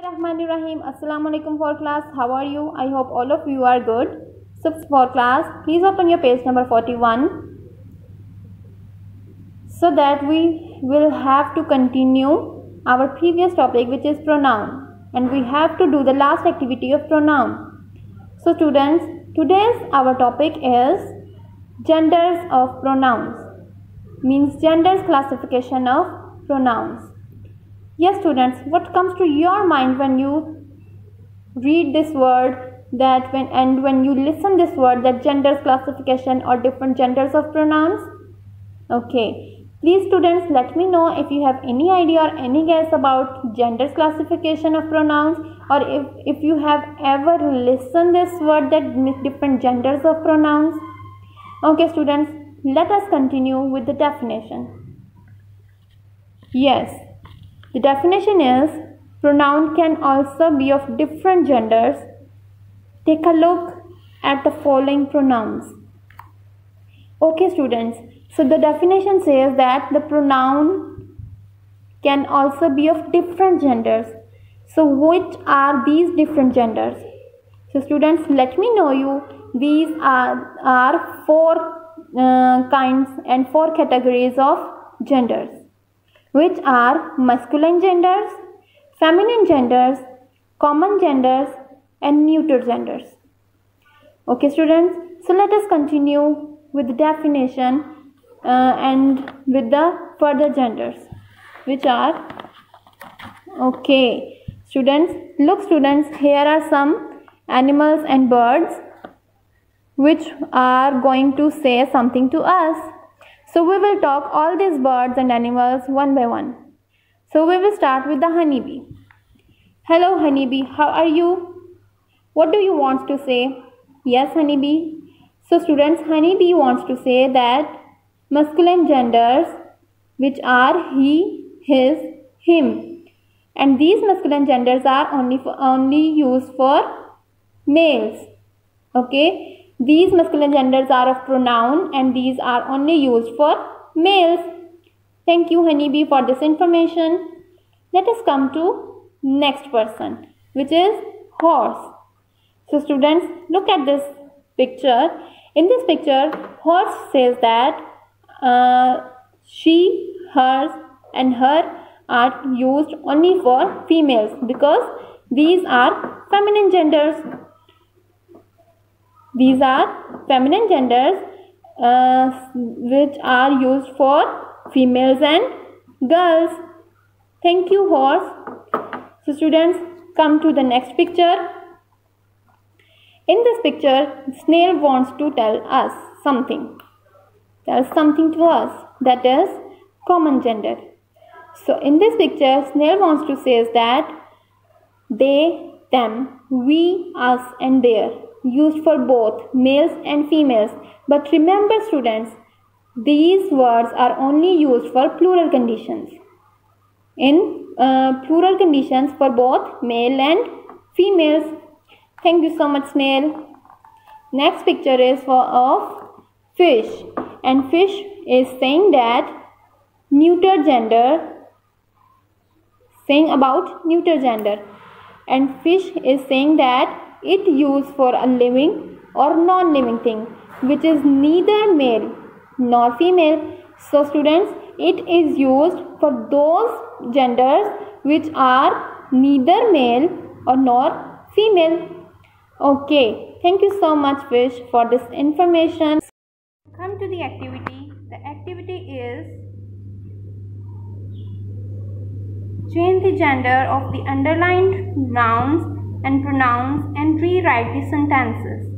Bismillahirrahmanirrahim. Assalamu alaikum for class. How are you? I hope all of you are good. So for class, please open your page number 41 so that we will have to continue our previous topic, which is pronoun, and we have to do the last activity of pronoun. So students, today's our topic is genders of pronouns, means genders classification of pronouns. Yes students, what comes to your mind when you read this word, that when you listen this word, that genders classification or different genders of pronouns? Okay, please students, let me know if you have any idea or any guess about genders classification of pronouns, or if you have ever listened this word, that different genders of pronouns. Okay students, let us continue with the definition. Yes, the definition is pronoun can also be of different genders. Take a look at the following pronouns. Okay students, so the definition says that the pronoun can also be of different genders. So which are these different genders? So students, let me know you. These are four kinds and four categories of genders, which are masculine genders, feminine genders, common genders, and neuter genders. Okay students, so let us continue with the definition and with the further genders, which are, okay students, look students, here are some animals and birds which are going to say something to us. So we will talk all these birds and animals one by one. So we will start with the honeybee. Hello honeybee, how are you? What do you want to say? Yes honeybee. So students, honeybee wants to say that masculine genders, which are he, his, him, and these masculine genders are only used for males. Okay. These masculine genders are of pronoun and these are only used for males. Thank you honeybee for this information. Let us come to next person, which is horse. So students, look at this picture. In this picture, horse says that she, hers and her are used only for females because these are feminine genders. These are feminine genders which are used for females and girls. Thank you horse. So students, come to the next picture. In this picture, snail wants to tell us something. Tell something to us, that is common gender. So in this picture, snail wants to say that they, them, we, us and their, used for both males and females. But remember students, these words are only used for plural conditions. In plural conditions for both male and females. Thank you so much snail. Next picture is of fish, and fish is saying that neuter gender, saying about neuter gender, and fish is saying that it used for a living or non-living thing, which is neither male nor female. So students, it is used for those genders which are neither male or nor female. Okay, thank you so much fish for this information. Come to the activity. The activity is change the gender of the underlined nouns and pronouns and rewrite the sentences.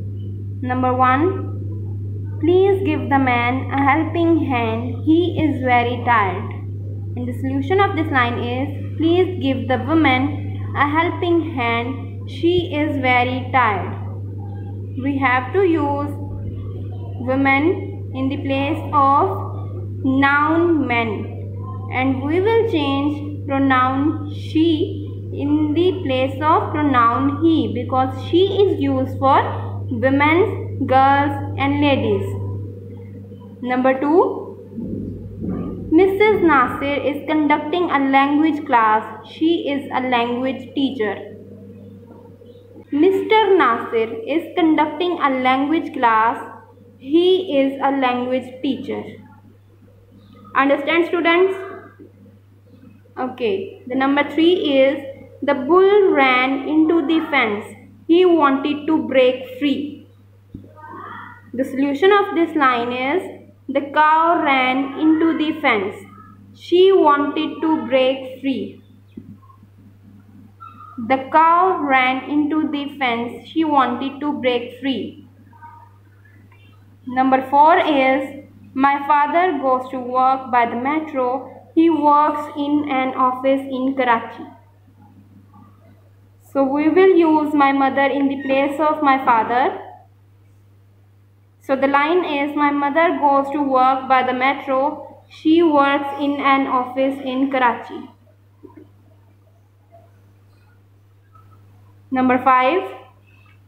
Number 1. Please give the man a helping hand. He is very tired. And the solution of this line is, please give the woman a helping hand. She is very tired. We have to use women in the place of noun men, and we will change pronoun she in the place of pronoun he, because she is used for women, girls and ladies. Number 2. Mrs. Nasir is conducting a language class. She is a language teacher. Mr. Nasir is conducting a language class. He is a language teacher. Understand, students? Okay. The number 3 is the bull ran into the fence. He wanted to break free. The solution of this line is the cow ran into the fence. She wanted to break free. The cow ran into the fence. She wanted to break free. Number 4 is my father goes to work by the metro. He works in an office in Karachi. So we will use my mother in the place of my father. So the line is my mother goes to work by the metro. She works in an office in Karachi. Number 5.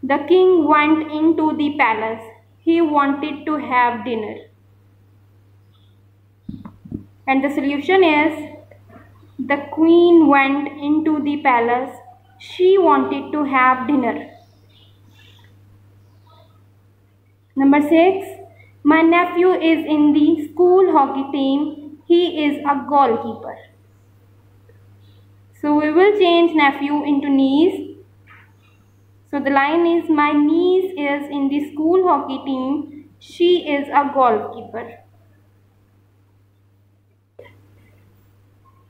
The king went into the palace. He wanted to have dinner. And the solution is the queen went into the palace. She wanted to have dinner. Number 6. My nephew is in the school hockey team. He is a goalkeeper. So we will change nephew into niece. So the line is my niece is in the school hockey team. She is a goalkeeper.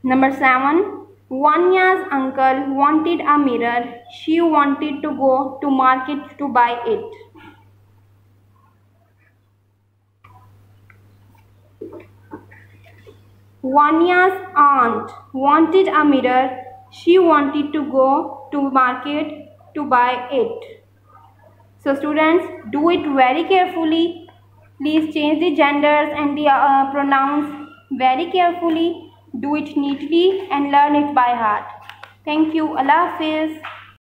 Number 7. Vanya's uncle wanted a mirror. She wanted to go to market to buy it. Vanya's aunt wanted a mirror. She wanted to go to market to buy it. So students, do it very carefully. Please change the genders and the pronouns very carefully. Do it neatly and learn it by heart. Thank you. Allah Hafiz.